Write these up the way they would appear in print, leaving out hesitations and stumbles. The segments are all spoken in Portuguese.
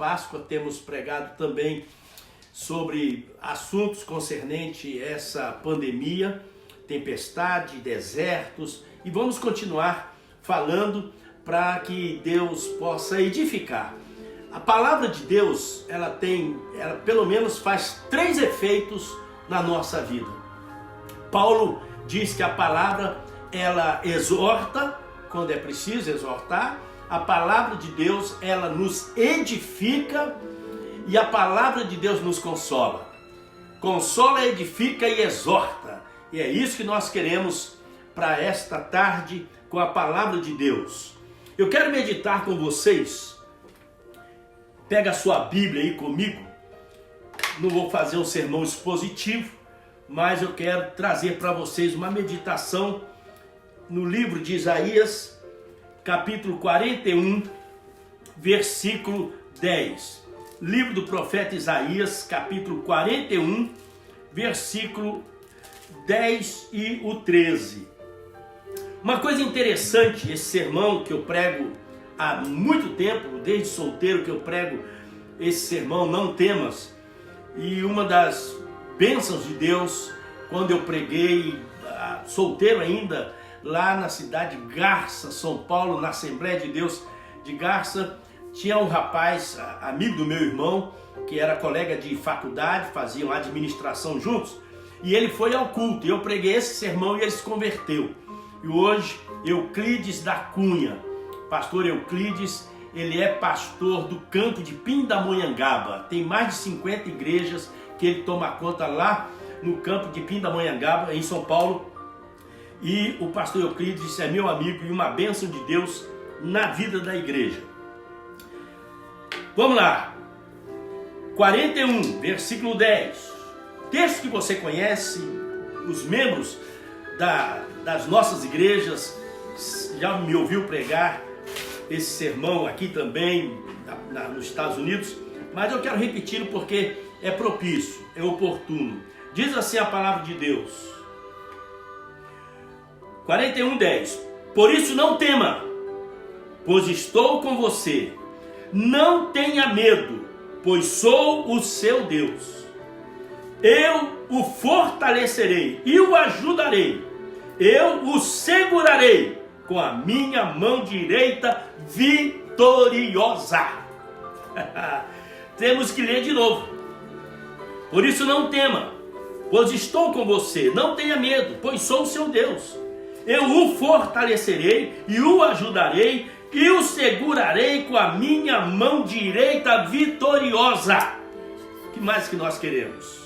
Páscoa, temos pregado também sobre assuntos concernentes a essa pandemia, tempestade, desertos, e vamos continuar falando para que Deus possa edificar. A palavra de Deus, ela pelo menos faz 3 efeitos na nossa vida. Paulo diz que a palavra, ela exorta, quando é preciso exortar. A palavra de Deus, ela nos edifica, e a palavra de Deus nos consola. Consola, edifica e exorta. E é isso que nós queremos para esta tarde com a palavra de Deus. Eu quero meditar com vocês. Pega a sua Bíblia aí comigo. Não vou fazer um sermão expositivo, mas eu quero trazer para vocês uma meditação no livro de Isaías, capítulo 41, versículo 10. Livro do profeta Isaías, capítulo 41, versículo 10 e o 13. Uma coisa interessante, esse sermão que eu prego há muito tempo, desde solteiro que eu prego esse sermão, Não Temas, e uma das bênçãos de Deus, quando eu preguei, solteiro ainda, lá na cidade de Garça, São Paulo, na Assembleia de Deus de Garça, tinha um rapaz, amigo do meu irmão, que era colega de faculdade, faziam administração juntos, e ele foi ao culto, e eu preguei esse sermão e ele se converteu. E hoje, Euclides da Cunha, pastor Euclides, ele é pastor do campo de Pindamonhangaba. Tem mais de 50 igrejas que ele toma conta lá no campo de Pindamonhangaba, em São Paulo. E o pastor Euclides é meu amigo e uma bênção de Deus na vida da igreja. Vamos lá. 41, versículo 10. Texto que você conhece, os membros das nossas igrejas já me ouviu pregar esse sermão aqui também, nos Estados Unidos, mas eu quero repetir porque é propício, é oportuno. Diz assim a palavra de Deus. 41:10. Por isso não tema, pois estou com você. Não tenha medo, pois sou o seu Deus. Eu o fortalecerei e o ajudarei. Eu o segurarei com a minha mão direita vitoriosa. Temos que ler de novo. Por isso não tema, pois estou com você. Não tenha medo, pois sou o seu Deus. Eu o fortalecerei e o ajudarei e o segurarei com a minha mão direita vitoriosa. O que mais que nós queremos?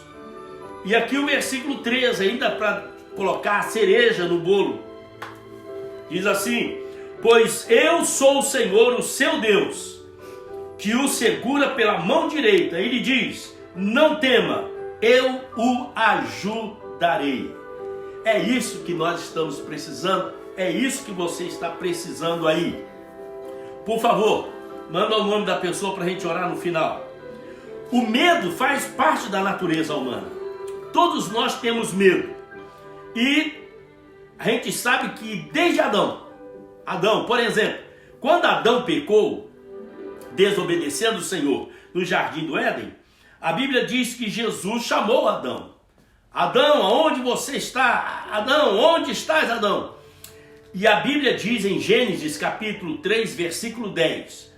E aqui o versículo 13, ainda para colocar a cereja no bolo. Diz assim: pois eu sou o Senhor, o seu Deus, que o segura pela mão direita. Ele diz: não tema, eu o ajudarei. É isso que nós estamos precisando, é isso que você está precisando aí. Por favor, manda o nome da pessoa para a gente orar no final. O medo faz parte da natureza humana. Todos nós temos medo. E a gente sabe que desde Adão, por exemplo, quando Adão pecou, desobedecendo o Senhor no jardim do Éden, a Bíblia diz que Jesus chamou Adão. Adão, aonde você está? Adão, onde estás, Adão? E a Bíblia diz em Gênesis capítulo 3, versículo 10: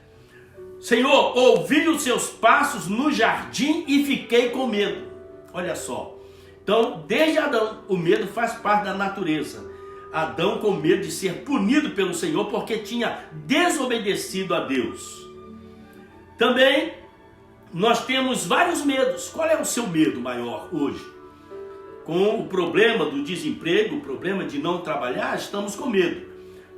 Senhor, ouvi os seus passos no jardim e fiquei com medo. Olha só. Então, desde Adão, o medo faz parte da natureza. Adão com medo de ser punido pelo Senhor porque tinha desobedecido a Deus. Também nós temos vários medos. Qual é o seu medo maior hoje? Com o problema do desemprego, o problema de não trabalhar, estamos com medo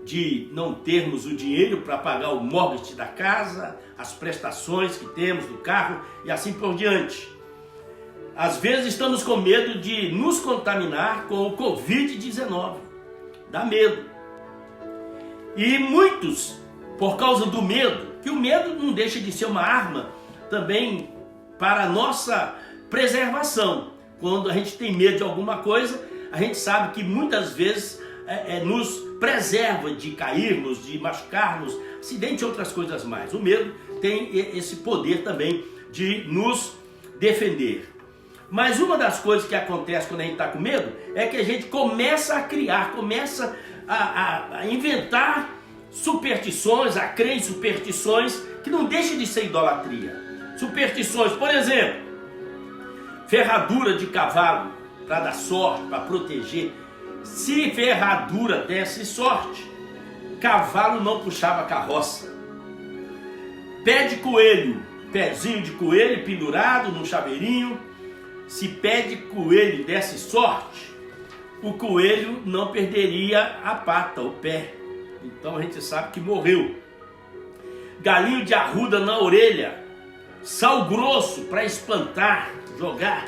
de não termos o dinheiro para pagar o mortgage da casa, as prestações que temos do carro e assim por diante. Às vezes estamos com medo de nos contaminar com o Covid-19. Dá medo. E muitos, por causa do medo, que o medo não deixa de ser uma arma também para a nossa preservação. Quando a gente tem medo de alguma coisa, a gente sabe que muitas vezes nos preserva de cairmos, de machucarmos, acidente e outras coisas mais. O medo tem esse poder também de nos defender. Mas uma das coisas que acontece quando a gente está com medo é que a gente começa a criar, começa a inventar superstições, a crer em superstições que não deixam de ser idolatria. Superstições, por exemplo, ferradura de cavalo para dar sorte, para proteger. Se ferradura desse sorte, cavalo não puxava carroça. Pé de coelho, pezinho de coelho pendurado no chaveirinho. Se pé de coelho desse sorte, o coelho não perderia a pata, o pé. Então a gente sabe que morreu. Galinho de arruda na orelha, sal grosso para espantar, jogar.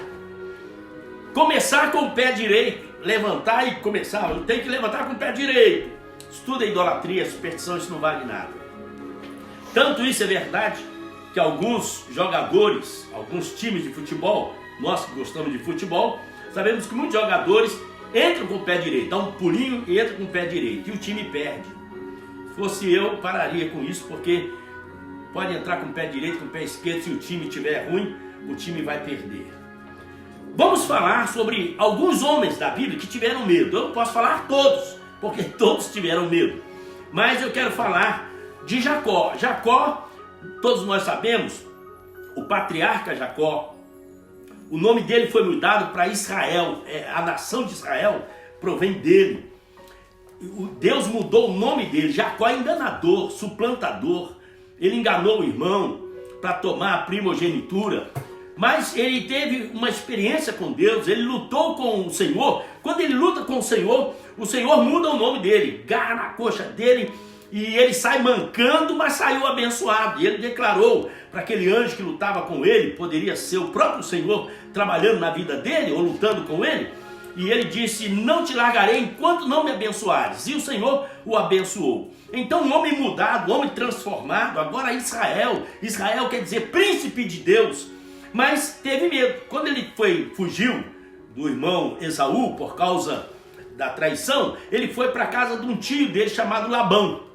Começar com o pé direito, levantar e começar. Eu tenho que levantar com o pé direito. Isso tudo é idolatria, superstição, isso não vale nada. Tanto isso é verdade que alguns jogadores, alguns times de futebol, nós que gostamos de futebol, sabemos que muitos jogadores entram com o pé direito, dá um pulinho e entra com o pé direito e o time perde. Se fosse eu, pararia com isso, porque pode entrar com o pé direito, com o pé esquerdo, se o time estiver ruim, o time vai perder. Vamos falar sobre alguns homens da Bíblia que tiveram medo. Eu não posso falar todos, porque todos tiveram medo. Mas eu quero falar de Jacó. Jacó, todos nós sabemos, o patriarca Jacó, o nome dele foi mudado para Israel. A nação de Israel provém dele. Deus mudou o nome dele. Jacó é enganador, suplantador. Ele enganou o irmão para tomar a primogenitura. Mas ele teve uma experiência com Deus. Ele lutou com o Senhor. Quando ele luta com o Senhor muda o nome dele. Garra na coxa dele. E ele sai mancando, mas saiu abençoado. E ele declarou para aquele anjo que lutava com ele, poderia ser o próprio Senhor trabalhando na vida dele, ou lutando com ele. E ele disse, não te largarei enquanto não me abençoares. E o Senhor o abençoou. Então um homem mudado, um homem transformado, agora Israel. Israel quer dizer príncipe de Deus. Mas teve medo. Quando ele fugiu do irmão Esaú por causa da traição, ele foi para a casa de um tio dele chamado Labão.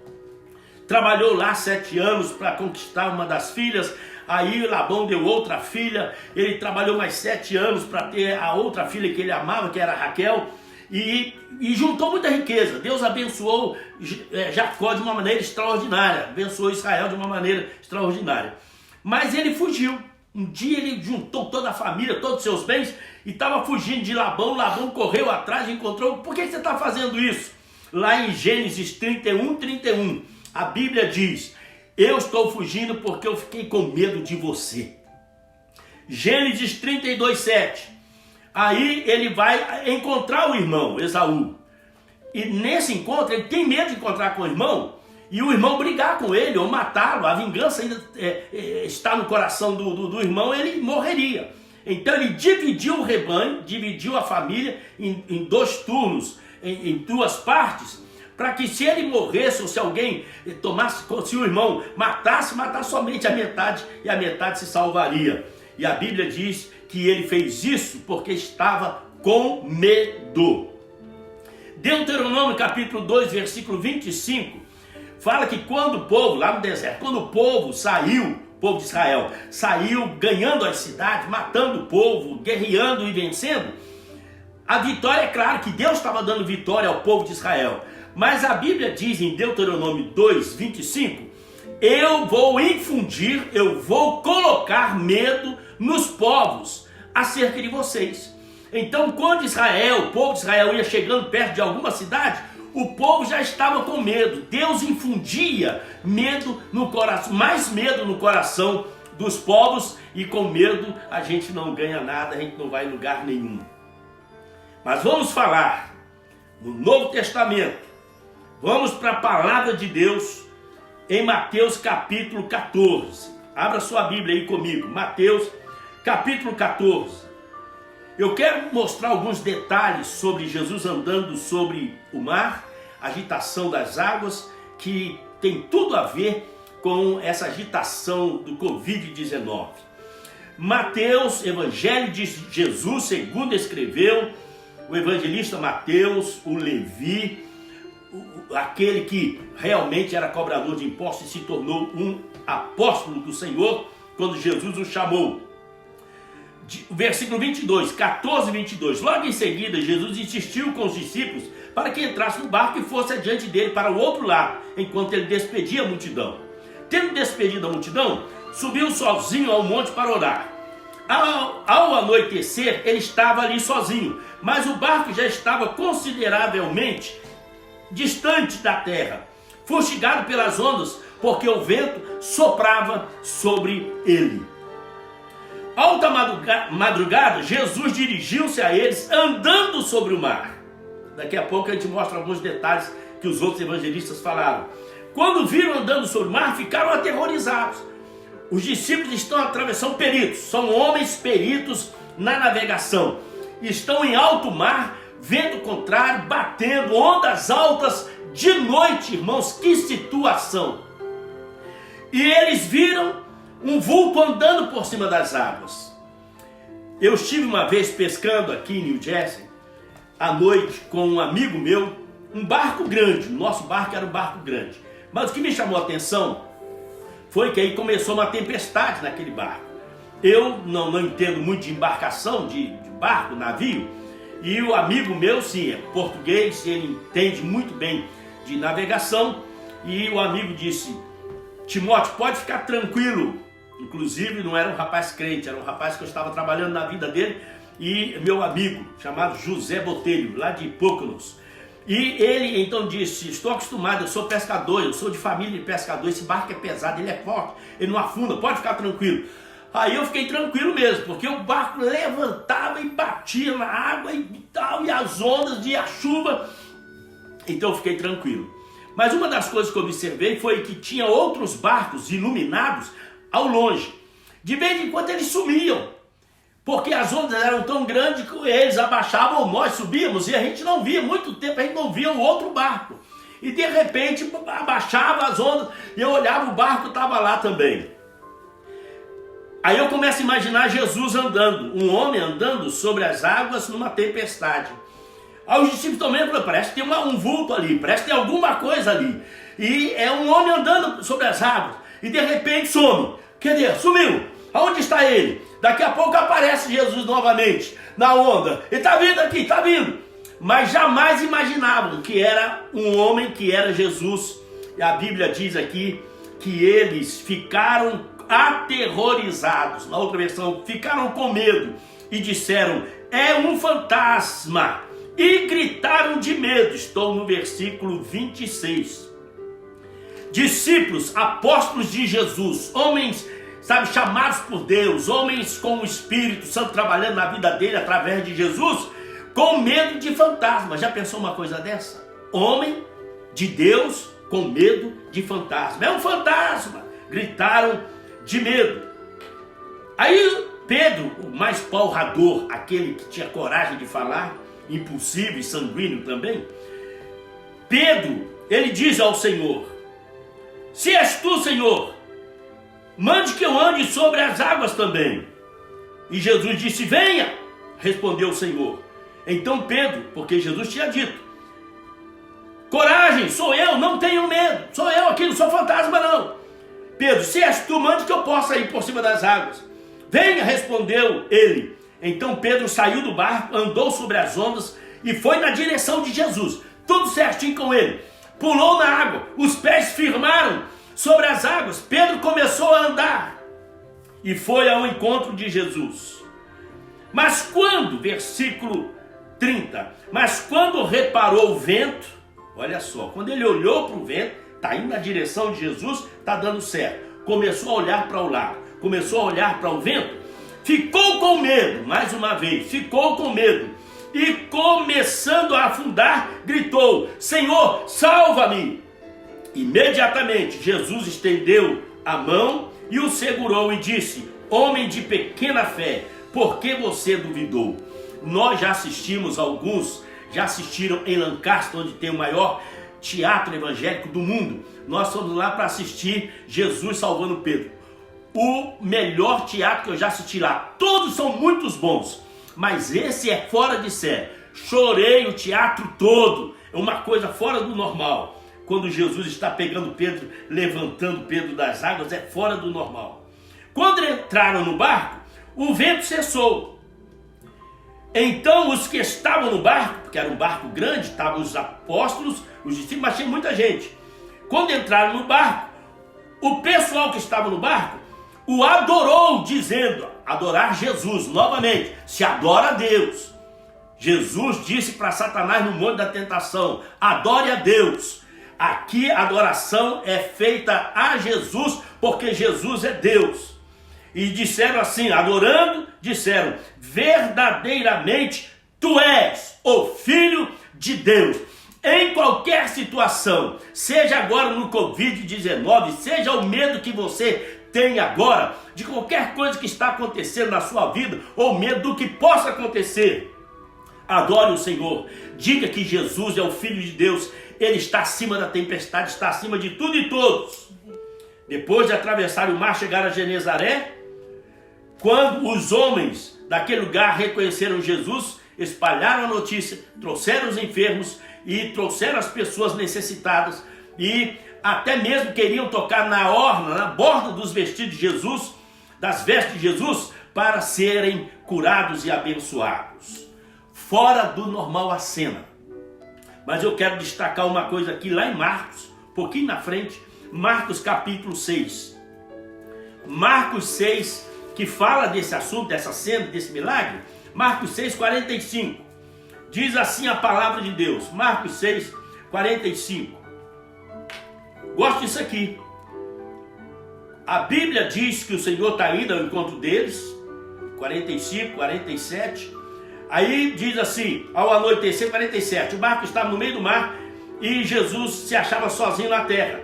Trabalhou lá 7 anos para conquistar uma das filhas. Aí Labão deu outra filha. Ele trabalhou mais 7 anos para ter a outra filha que ele amava, que era Raquel. E juntou muita riqueza. Deus abençoou Jacó de uma maneira extraordinária. Abençoou Israel de uma maneira extraordinária. Mas ele fugiu. Um dia ele juntou toda a família, todos os seus bens, e estava fugindo de Labão. Labão correu atrás e encontrou. Por que você está fazendo isso? Lá em Gênesis 31. A Bíblia diz, eu estou fugindo porque eu fiquei com medo de você. Gênesis 32:7. Aí ele vai encontrar o irmão Esaú. E nesse encontro ele tem medo de encontrar com o irmão e o irmão brigar com ele ou matá-lo. A vingança ainda está no coração do irmão, ele morreria. Então ele dividiu o rebanho, dividiu a família em 2 turnos, em 2 partes, para que se ele morresse ou se alguém tomasse, se o irmão matasse somente a metade e a metade se salvaria. E a Bíblia diz que ele fez isso porque estava com medo. Deuteronômio capítulo 2, versículo 25, fala que quando o povo, lá no deserto, quando o povo saiu, o povo de Israel, saiu ganhando as cidades, matando o povo, guerreando e vencendo, a vitória, é claro que Deus estava dando vitória ao povo de Israel. Mas a Bíblia diz em Deuteronômio 2, 25, eu vou infundir, eu vou colocar medo nos povos acerca de vocês. Então quando o povo de Israel ia chegando perto de alguma cidade, o povo já estava com medo. Deus infundia medo no coração, mais medo no coração dos povos, e com medo a gente não ganha nada, a gente não vai em lugar nenhum. Mas vamos falar no Novo Testamento. Vamos para a palavra de Deus em Mateus capítulo 14. Abra sua Bíblia aí comigo. Mateus capítulo 14. Eu quero mostrar alguns detalhes sobre Jesus andando sobre o mar, agitação das águas, que tem tudo a ver com essa agitação do Covid-19. Mateus, Evangelho de Jesus, segundo escreveu o evangelista Mateus, o Levi, aquele que realmente era cobrador de impostos e se tornou um apóstolo do Senhor quando Jesus o chamou. Versículo 22, 14 e 22. Logo em seguida, Jesus insistiu com os discípulos para que entrasse no barco e fosse adiante dele para o outro lado, enquanto ele despedia a multidão. Tendo despedido a multidão, subiu sozinho ao monte para orar. Ao anoitecer, ele estava ali sozinho, mas o barco já estava consideravelmente distante da terra, fustigado pelas ondas, porque o vento soprava sobre ele. Alta madrugada, Jesus dirigiu-se a eles andando sobre o mar. Daqui a pouco a gente mostra alguns detalhes que os outros evangelistas falaram. Quando viram andando sobre o mar, ficaram aterrorizados. Os discípulos estão atravessando peritos, são homens peritos na navegação. Estão em alto mar, vento contrário, batendo, ondas altas de noite, irmãos, que situação. E eles viram um vulto andando por cima das águas. Eu estive uma vez pescando aqui em New Jersey, à noite, com um amigo meu, um barco grande, nosso barco era um barco grande. Mas o que me chamou a atenção foi que aí começou uma tempestade naquele barco. Eu não entendo muito de embarcação, de barco, navio, e o amigo meu, sim, é português, ele entende muito bem de navegação, e o amigo disse: Timóteo, pode ficar tranquilo. Inclusive não era um rapaz crente, era um rapaz que eu estava trabalhando na vida dele, e meu amigo, chamado José Botelho, lá de Poconos. E ele então disse: estou acostumado, eu sou pescador, eu sou de família de pescador, esse barco é pesado, ele é forte, ele não afunda, pode ficar tranquilo. Aí eu fiquei tranquilo mesmo, porque o barco levantava e batia na água e tal, e as ondas e a chuva. Então eu fiquei tranquilo. Mas uma das coisas que eu observei foi que tinha outros barcos iluminados ao longe. De vez em quando eles sumiam, porque as ondas eram tão grandes que eles abaixavam, nós subíamos e a gente não via, muito tempo a gente não via o outro barco. E de repente abaixava as ondas e eu olhava, o barco estava lá também. Aí eu começo a imaginar Jesus andando, um homem andando sobre as águas numa tempestade. Aí os discípulos também falaram: parece que tem um vulto ali, parece que tem alguma coisa ali. E é um homem andando sobre as águas e de repente some. Quer dizer, sumiu. Aonde está ele? Daqui a pouco aparece Jesus novamente na onda. Ele está vindo aqui, está vindo. Mas jamais imaginavam que era um homem, que era Jesus. E a Bíblia diz aqui que eles ficaram aterrorizados. Na outra versão, ficaram com medo e disseram: é um fantasma. E gritaram de medo. Estou no versículo 26. Discípulos, apóstolos de Jesus, homens, sabe, chamados por Deus, homens com o Espírito Santo trabalhando na vida dele através de Jesus, com medo de fantasma. Já pensou uma coisa dessa? Homem de Deus com medo de fantasma. É um fantasma. Gritaram de medo. Aí Pedro, o mais palrador, aquele que tinha coragem de falar, impulsivo e sanguíneo também, Pedro, ele diz ao Senhor: se és tu, Senhor, mande que eu ande sobre as águas também. E Jesus disse: venha, respondeu o Senhor. Então Pedro, porque Jesus tinha dito: coragem, sou eu, não tenho medo, sou eu aqui, não sou fantasma não. Pedro, se és tu, mande que eu possa ir por cima das águas. Venha, respondeu ele. Então Pedro saiu do barco, andou sobre as ondas e foi na direção de Jesus, tudo certinho com ele. Pulou na água, os pés firmaram sobre as águas. Pedro começou a andar e foi ao encontro de Jesus. Mas quando, versículo 30, mas quando reparou o vento, olha só, quando ele olhou para o vento, está indo na direção de Jesus, está dando certo. Começou a olhar para o lado, começou a olhar para o vento, ficou com medo, mais uma vez, ficou com medo. E começando a afundar, gritou: Senhor, salva-me! Imediatamente Jesus estendeu a mão e o segurou e disse: homem de pequena fé, por que você duvidou? Nós já assistimos, alguns já assistiram em Lancaster, onde tem o maior teatro evangélico do mundo. Nós fomos lá para assistir Jesus salvando Pedro. O melhor teatro que eu já assisti lá. Todos são muito bons, mas esse é fora de série. Chorei o teatro todo. é uma coisa fora do normal. Quando Jesus está pegando Pedro, levantando Pedro das águas, é fora do normal. Quando entraram no barco, o vento cessou. Então os que estavam no barco, porque era um barco grande, estavam os apóstolos, os discípulos, mas tinha muita gente. Quando entraram no barco, o pessoal que estava no barco o adorou, dizendo, adorar Jesus, novamente, se adora a Deus. Jesus disse para Satanás no monte da tentação, adore a Deus. Aqui a adoração é feita a Jesus, porque Jesus é Deus. E disseram assim, adorando, disseram, verdadeiramente tu és o Filho de Deus. Em qualquer situação, seja agora no Covid-19, seja o medo que você tem agora, de qualquer coisa que está acontecendo na sua vida, ou medo do que possa acontecer, adore o Senhor, diga que Jesus é o Filho de Deus, Ele está acima da tempestade, está acima de tudo e todos. Depois de atravessar o mar, chegaram a Genezaré. Quando os homens daquele lugar reconheceram Jesus, espalharam a notícia, trouxeram os enfermos e trouxeram as pessoas necessitadas e até mesmo queriam tocar na orla, na borda dos vestidos de Jesus, das vestes de Jesus, para serem curados e abençoados. Fora do normal a cena. Mas eu quero destacar uma coisa aqui lá em Marcos, um pouquinho na frente, Marcos capítulo 6. Marcos 6, que fala desse assunto, dessa cena, desse milagre. Marcos 6, 45. Diz assim a palavra de Deus. Marcos 6, 45. Gosto disso aqui. A Bíblia diz que o Senhor está indo ao encontro deles. 45, 47. Aí diz assim, ao anoitecer, 47. O barco estava no meio do mar e Jesus se achava sozinho na terra.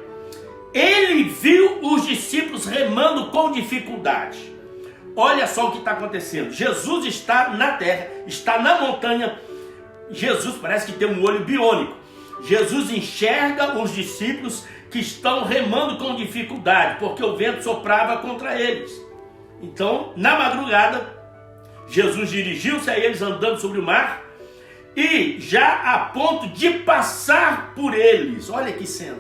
Ele viu os discípulos remando com dificuldade. Olha só o que está acontecendo. Jesus está na terra, está na montanha. Jesus parece que tem um olho biônico. Jesus enxerga os discípulos que estão remando com dificuldade, porque o vento soprava contra eles. Então, na madrugada, Jesus dirigiu-se a eles andando sobre o mar e já a ponto de passar por eles. Olha que cena.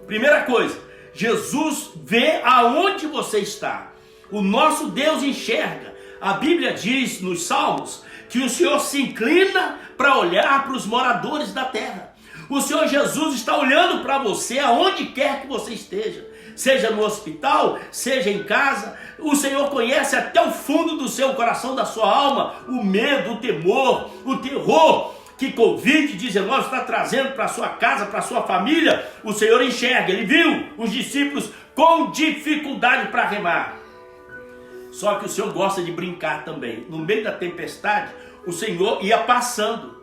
Primeira coisa, Jesus vê aonde você está. O nosso Deus enxerga. A Bíblia diz nos Salmos que o Senhor se inclina para olhar para os moradores da terra. O Senhor Jesus está olhando para você aonde quer que você esteja. Seja no hospital, seja em casa. O Senhor conhece até o fundo do seu coração, da sua alma, o medo, o temor, o terror que Covid-19 está trazendo para a sua casa, para a sua família. O Senhor enxerga. Ele viu os discípulos com dificuldade para remar. Só que o Senhor gosta de brincar também. No meio da tempestade, o Senhor ia passando.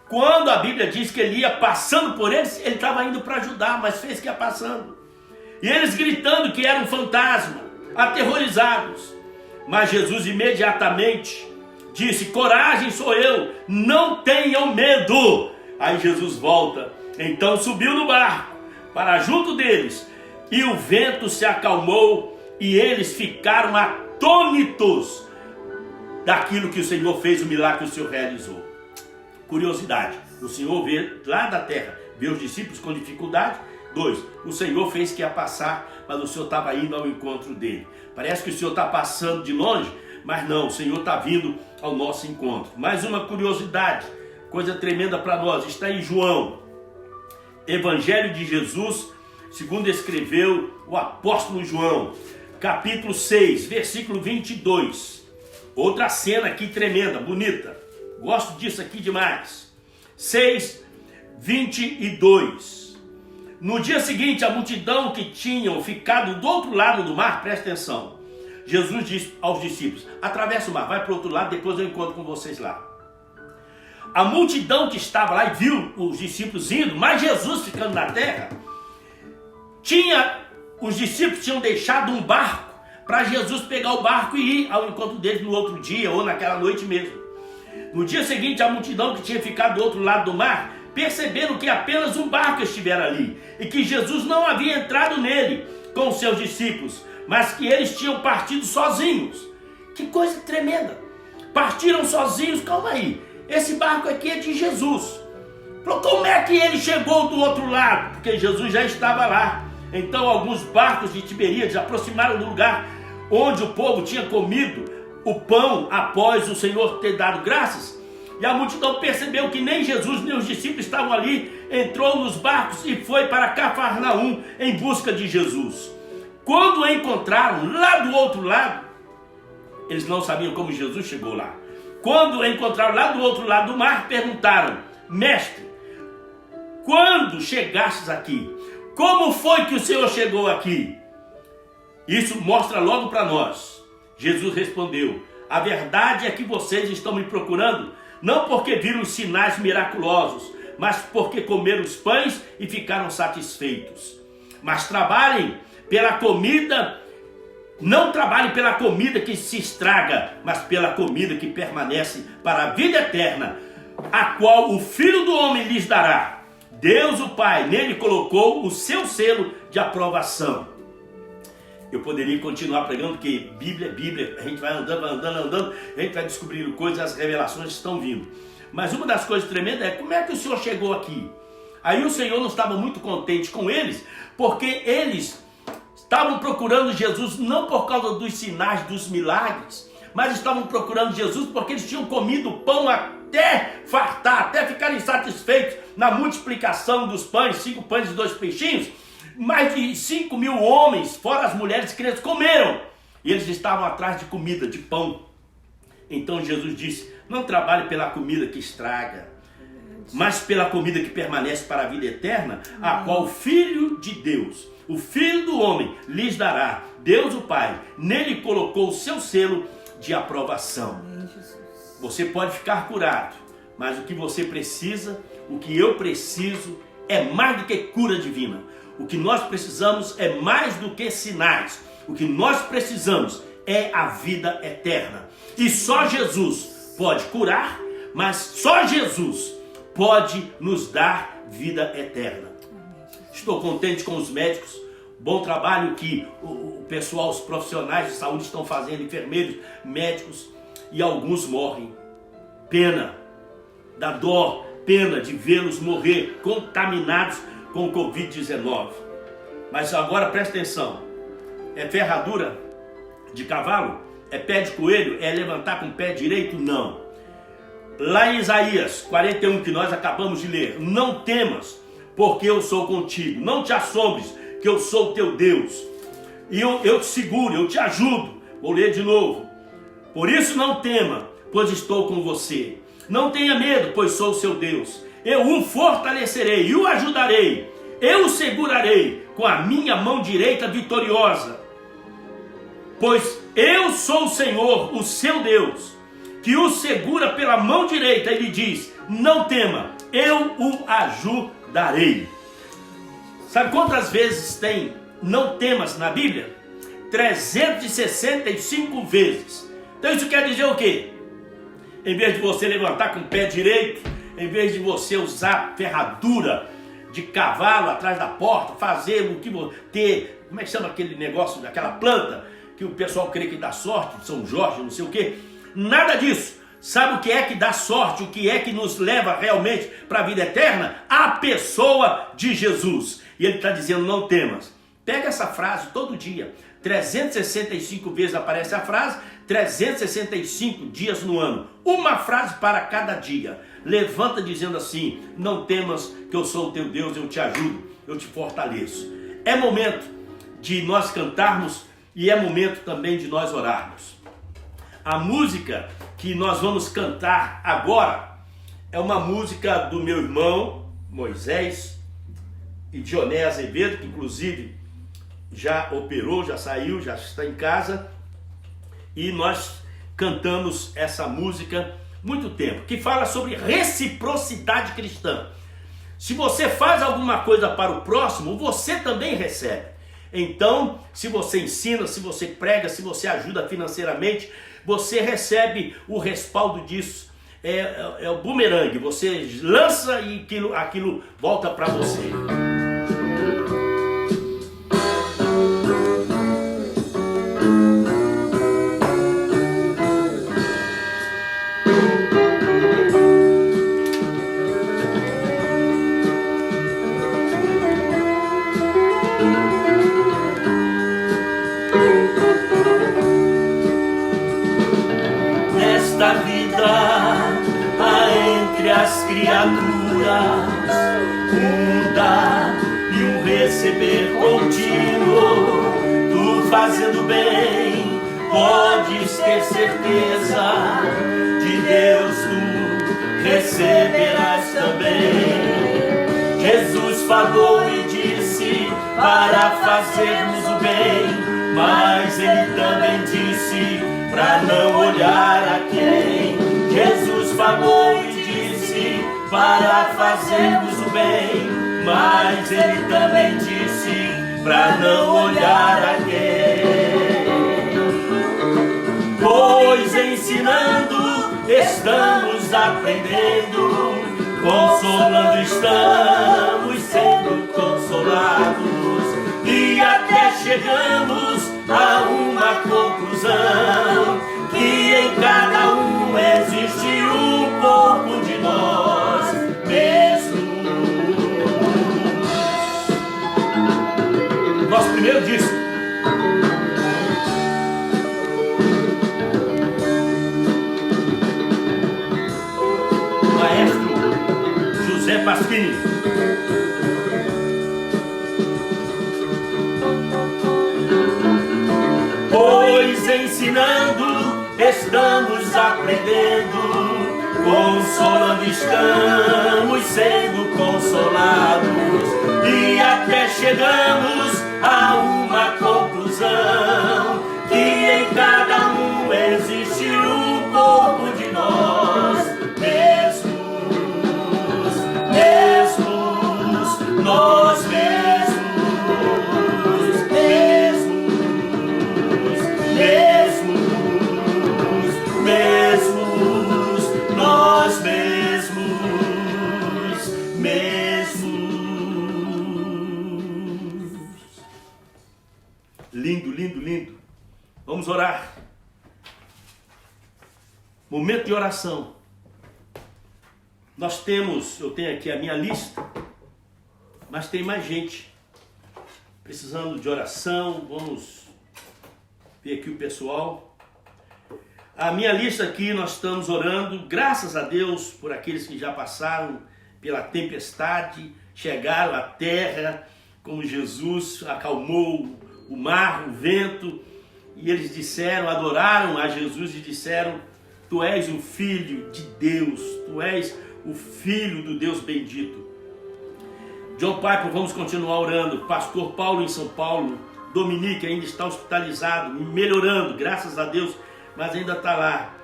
Quando a Bíblia diz que ele ia passando por eles, ele estava indo para ajudar, mas fez que ia passando. E eles gritando que era um fantasma, aterrorizados. Mas Jesus imediatamente disse, coragem, sou eu, não tenham medo. Aí Jesus volta, então subiu no barco, para junto deles, e o vento se acalmou, e eles ficaram atônitos daquilo que o Senhor fez, o milagre que o Senhor realizou. Curiosidade, o Senhor vê lá da terra, vê os discípulos com dificuldade. 2, o Senhor fez que ia passar, mas o Senhor estava indo ao encontro dele. Parece que o Senhor está passando de longe, mas não, o Senhor está vindo ao nosso encontro. Mais uma curiosidade, coisa tremenda para nós, está em João, Evangelho de Jesus, segundo escreveu o apóstolo João, capítulo 6, versículo 22. Outra cena aqui tremenda, bonita. Gosto disso aqui demais. 6, 22. No dia seguinte, a multidão que tinham ficado do outro lado do mar, presta atenção. Jesus disse aos discípulos, atravessa o mar, vai para o outro lado, depois eu encontro com vocês lá. A multidão que estava lá e viu os discípulos indo, mas Jesus ficando na terra, os discípulos tinham deixado um barco para Jesus pegar o barco e ir ao encontro deles no outro dia ou naquela noite mesmo. No dia seguinte, a multidão que tinha ficado do outro lado do mar, perceberam que apenas um barco estivera ali e que Jesus não havia entrado nele com os seus discípulos, mas que eles tinham partido sozinhos. Que coisa tremenda! Partiram sozinhos, calma aí, esse barco aqui é de Jesus. Falou, como é que ele chegou do outro lado? Porque Jesus já estava lá. Então alguns barcos de Tiberíades aproximaram do lugar onde o povo tinha comido o pão após o Senhor ter dado graças. E a multidão percebeu que nem Jesus nem os discípulos estavam ali, entrou nos barcos e foi para Cafarnaum em busca de Jesus. Quando o encontraram lá do outro lado, eles não sabiam como Jesus chegou lá. Quando o encontraram lá do outro lado do mar, perguntaram, mestre, quando chegastes aqui? Como foi que o Senhor chegou aqui? Isso mostra logo para nós. Jesus respondeu, a verdade é que vocês estão me procurando, não porque viram os sinais miraculosos, mas porque comeram os pães e ficaram satisfeitos. Mas trabalhem pela comida, não trabalhem pela comida que se estraga, mas pela comida que permanece para a vida eterna, a qual o Filho do Homem lhes dará. Deus o Pai nele colocou o seu selo de aprovação. Eu poderia continuar pregando, porque Bíblia é Bíblia, a gente vai andando, a gente vai descobrindo coisas, as revelações estão vindo. Mas uma das coisas tremendas é, como é que o Senhor chegou aqui? Aí o Senhor não estava muito contente com eles, porque eles estavam procurando Jesus não por causa dos sinais, dos milagres, mas estavam procurando Jesus porque eles tinham comido pão até fartar, até ficarem satisfeitos na multiplicação dos pães, 5 pães e 2 peixinhos. Mais de 5.000 homens, fora as mulheres e crianças, comeram. E eles estavam atrás de comida, de pão. Então Jesus disse, não trabalhe pela comida que estraga, mas pela comida que permanece para a vida eterna, a qual o Filho de Deus, o Filho do Homem, lhes dará. Deus o Pai, nele colocou o seu selo de aprovação. Você pode ficar curado, mas o que você precisa, o que eu preciso, é mais do que cura divina. O que nós precisamos é mais do que sinais. O que nós precisamos é a vida eterna. E só Jesus pode curar, mas só Jesus pode nos dar vida eterna. Estou contente com os médicos, bom trabalho que o pessoal, os profissionais de saúde estão fazendo, enfermeiros, médicos, e alguns morrem. Pena, dá dó, pena de vê-los morrer contaminados com o Covid-19. Mas agora presta atenção, é ferradura de cavalo? É pé de coelho? É levantar com o pé direito? Não. Lá em Isaías 41, que nós acabamos de ler, não temas, porque eu sou contigo, não te assombres, que eu sou o teu Deus, e eu te seguro, eu te ajudo. Vou ler de novo. Por isso não tema, pois estou com você. Não tenha medo, pois sou o seu Deus. Eu o fortalecerei e o ajudarei. Eu o segurarei com a minha mão direita vitoriosa. Pois eu sou o Senhor, o seu Deus, que o segura pela mão direita e lhe diz, não tema, eu o ajudarei. Sabe quantas vezes tem não temas na Bíblia? 365 vezes. Então isso quer dizer o quê? Em vez de você levantar com o pé direito, em vez de você usar ferradura de cavalo atrás da porta, fazer o que ter, como é que chama aquele negócio, daquela planta que o pessoal crê que dá sorte, de São Jorge, não sei o quê, nada disso. Sabe o que é que dá sorte, o que é que nos leva realmente para a vida eterna? A pessoa de Jesus. E ele está dizendo, não temas. Pega essa frase todo dia, 365 vezes aparece a frase, 365 dias no ano, uma frase para cada dia. Levanta dizendo assim, não temas que eu sou o teu Deus, eu te ajudo, eu te fortaleço. É momento de nós cantarmos e é momento também de nós orarmos. A música que nós vamos cantar agora é uma música do meu irmão Moisés e Dioné Azevedo, que inclusive já operou, já saiu, já está em casa, e nós cantamos essa música muito tempo, que fala sobre reciprocidade cristã. Se você faz alguma coisa para o próximo, você também recebe. Então, se você ensina, se você prega, se você ajuda financeiramente, você recebe o respaldo disso. É o bumerangue, você lança e aquilo volta para você. entre as criaturas, dar e um receber contínuo, tu fazendo bem, podes ter certeza, de Deus tu receberás também. Jesus falou e disse para fazermos o bem, mas ele também disse para não olhar a quem. Jesus falou e disse para fazermos o bem, mas ele também disse para não olhar a quem. Pois ensinando estamos aprendendo, consolando estamos sendo consolados, e até chegamos a uma conclusão, que em cada um existe um pouco de nós mesmos. Nosso primeiro disco. Maestro José Pasquini. Pois ensinando estamos aprendendo, consolando estamos sendo consolados, e até chegamos a uma conclusão, que em cada um existe um pouco de nós mesmos, nós mesmos, nós mesmos. Lindo, lindo, lindo. Vamos orar. Momento de oração. Eu tenho aqui a minha lista, mas tem mais gente precisando de oração. Vamos ver aqui o pessoal. A minha lista aqui, nós estamos orando, graças a Deus, por aqueles que já passaram pela tempestade, chegaram à terra, como Jesus acalmou o mar, o vento, e eles disseram, adoraram a Jesus e disseram: tu és o Filho de Deus, tu és o Filho do Deus bendito. John Piper, vamos continuar orando. Pastor Paulo em São Paulo, Dominique ainda está hospitalizado, melhorando, graças a Deus, mas ainda está lá.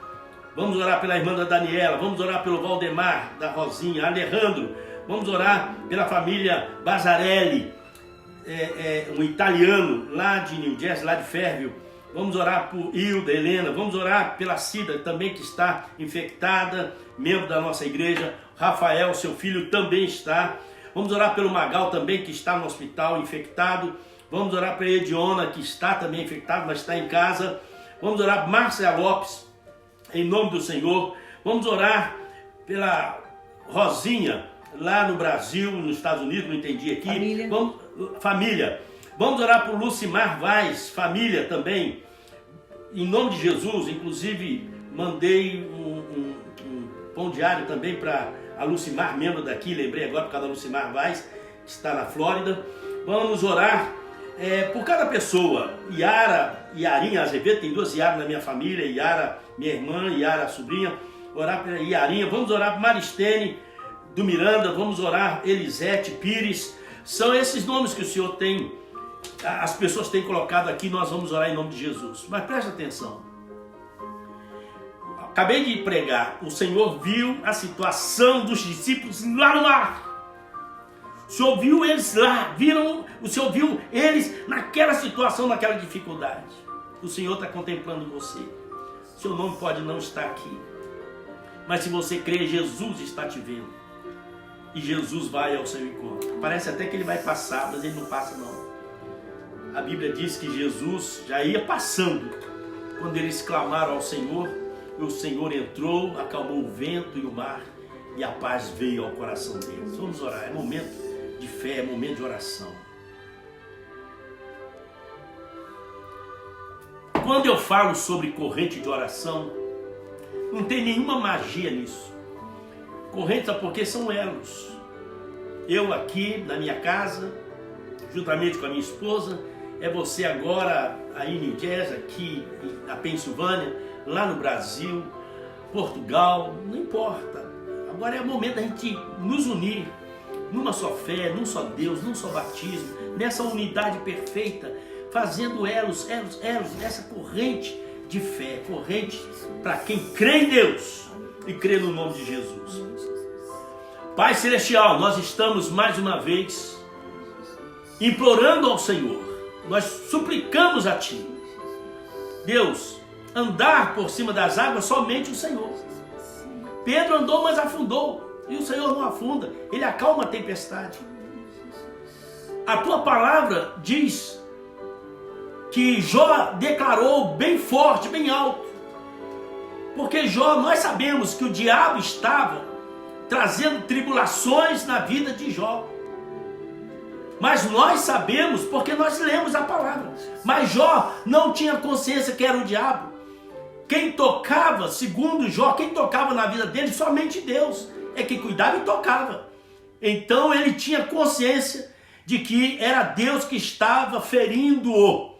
Vamos orar pela irmã da Daniela, vamos orar pelo Valdemar, da Rosinha, Alejandro, vamos orar pela família Bazzarelli, um italiano lá de New Jersey, lá de Fairville. Vamos orar por Hilda, Helena, vamos orar pela Cida também, que está infectada, membro da nossa igreja. Rafael, seu filho, também está. Vamos orar pelo Magal também, que está no hospital, infectado. Vamos orar para a Ediona, que está também infectado, mas está em casa. Vamos orar por Márcia Lopes, em nome do Senhor. Vamos orar pela Rosinha, lá no Brasil, nos Estados Unidos, não entendi aqui. Família. Vamos orar por Lucimar Vaz, família também, em nome de Jesus. Inclusive, mandei um pão diário também para a Lucimar, membro daqui, lembrei agora por causa da Lucimar Vaz, que está na Flórida. Vamos orar por cada pessoa. Iarinha Azevedo, tem 2 Iaras na minha família, Iara, minha irmã, Iara, sobrinha. Orar pela Iarinha. Vamos orar por Maristene do Miranda, vamos orar Elisete Pires. São esses nomes que o Senhor tem, as pessoas têm colocado aqui. Nós vamos orar em nome de Jesus. Mas preste atenção. Acabei de pregar, o Senhor viu a situação dos discípulos lá no mar. O Senhor viu eles lá, o Senhor viu eles naquela situação, naquela dificuldade. O Senhor está contemplando você. O seu nome pode não estar aqui, mas se você crer, Jesus está te vendo. E Jesus vai ao seu encontro. Parece até que ele vai passar, mas ele não passa não. A Bíblia diz que Jesus já ia passando quando eles clamaram ao Senhor. O Senhor entrou, acalmou o vento e o mar, e a paz veio ao coração deles. Vamos orar, é momento de fé, é momento de oração. Quando eu falo sobre corrente de oração, Não tem nenhuma magia nisso. Correntes, sabe por quê? São elos. Eu aqui na minha casa, juntamente com a minha esposa, é você agora aí em New Jersey, aqui na Pensilvânia, lá no Brasil, Portugal, não importa. Agora é o momento da gente nos unir numa só fé, num só Deus, num só batismo, nessa unidade perfeita, fazendo elos, essa corrente de fé, corrente para quem crê em Deus e crê no nome de Jesus. Pai Celestial, nós estamos mais uma vez implorando ao Senhor, nós suplicamos a Ti, Deus, andar por cima das águas somente o Senhor. Pedro andou, mas afundou, e o Senhor não afunda, Ele acalma a tempestade. A Tua palavra diz que Jó declarou bem forte, bem alto, porque Jó, nós sabemos que o diabo estava trazendo tribulações na vida de Jó, mas nós sabemos porque nós lemos a palavra, mas Jó não tinha consciência que era o diabo. Quem tocava, segundo Jó, quem tocava na vida dele, somente Deus é que cuidava e tocava. Então ele tinha consciência de que era Deus que estava ferindo-o.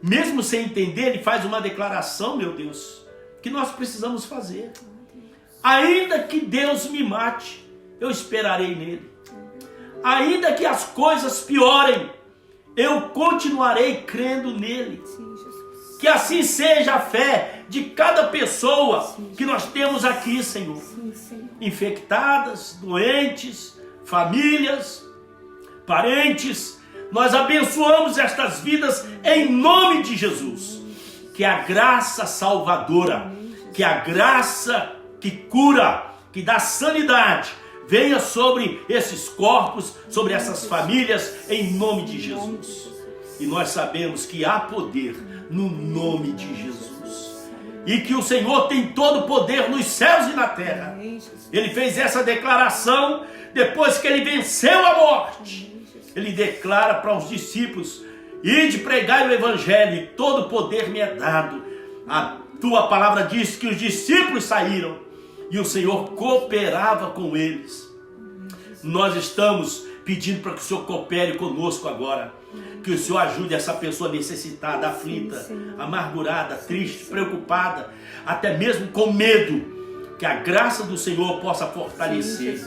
Mesmo sem entender, ele faz uma declaração, meu Deus, que nós precisamos fazer. Ainda que Deus me mate, eu esperarei nele. Ainda que as coisas piorem, eu continuarei crendo nele. Que assim seja a fé de cada pessoa que nós temos aqui, Senhor. Infectadas, doentes, famílias, parentes. Nós abençoamos estas vidas em nome de Jesus. Que a graça salvadora, que a graça que cura, que dá sanidade, venha sobre esses corpos, sobre essas famílias, em nome de Jesus. E nós sabemos que há poder no nome de Jesus. E que o Senhor tem todo o poder nos céus e na terra. Ele fez essa declaração depois que ele venceu a morte. Ele declara para os discípulos: ide pregai o evangelho, e todo o poder me é dado. A tua palavra diz que os discípulos saíram e o Senhor cooperava com eles. Nós estamos pedindo para que o Senhor coopere conosco agora. Que o Senhor ajude essa pessoa necessitada, aflita, amargurada, triste, preocupada, até mesmo com medo. Que a graça do Senhor possa fortalecer.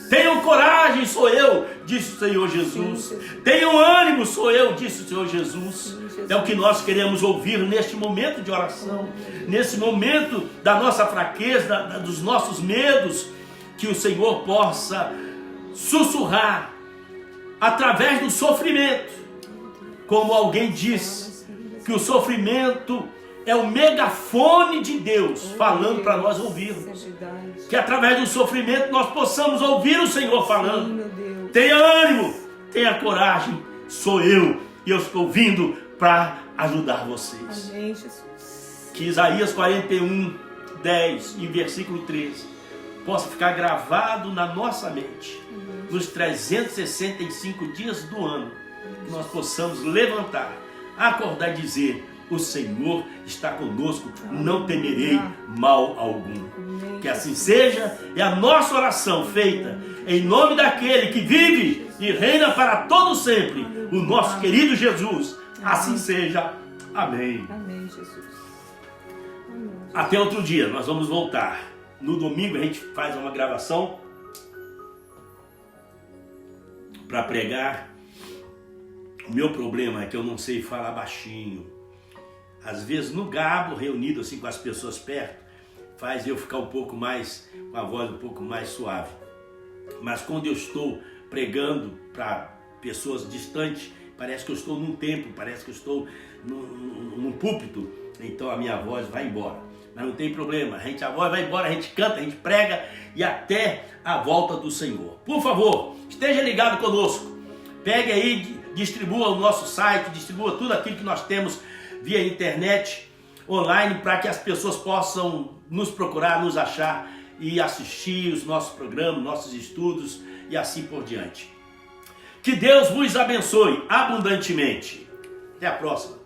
Tenham coragem, sou eu, disse o Senhor Jesus. Tenham ânimo, sou eu, disse o Senhor Jesus. É o que nós queremos ouvir neste momento de oração, nesse momento da nossa fraqueza, dos nossos medos. Que o Senhor possa sussurrar através do sofrimento. Como alguém disse, que o sofrimento é o megafone de Deus falando para nós ouvirmos. Que através do sofrimento nós possamos ouvir o Senhor falando. Tenha ânimo, tenha coragem, sou eu e eu estou vindo para ajudar vocês. Amém, Jesus. Que Isaías 41, 10 e versículo 13 possa ficar gravado na nossa mente. Nos 365 dias do ano, que nós possamos levantar, acordar e dizer: o Senhor está conosco, não temerei mal algum. Que assim seja, é a nossa oração feita em nome daquele que vive e reina para todo sempre, o nosso querido Jesus. Assim seja. Amém. Amém, Jesus. Amém. Até outro dia, nós vamos voltar. No domingo a gente faz uma gravação para pregar. O meu problema é que eu não sei falar baixinho. Às vezes no gabo, reunido assim com as pessoas perto, faz eu ficar um pouco mais, com a voz um pouco mais suave. Mas quando eu estou pregando para pessoas distantes, parece que eu estou num templo, parece que eu estou num púlpito, então a minha voz vai embora. Mas não tem problema, a voz vai embora, a gente canta, a gente prega e até a volta do Senhor. Por favor, esteja ligado conosco. Pegue aí, distribua o nosso site, distribua tudo aquilo que nós temos via internet, online, para que as pessoas possam nos procurar, nos achar e assistir os nossos programas, nossos estudos e assim por diante. Que Deus vos abençoe abundantemente. Até a próxima.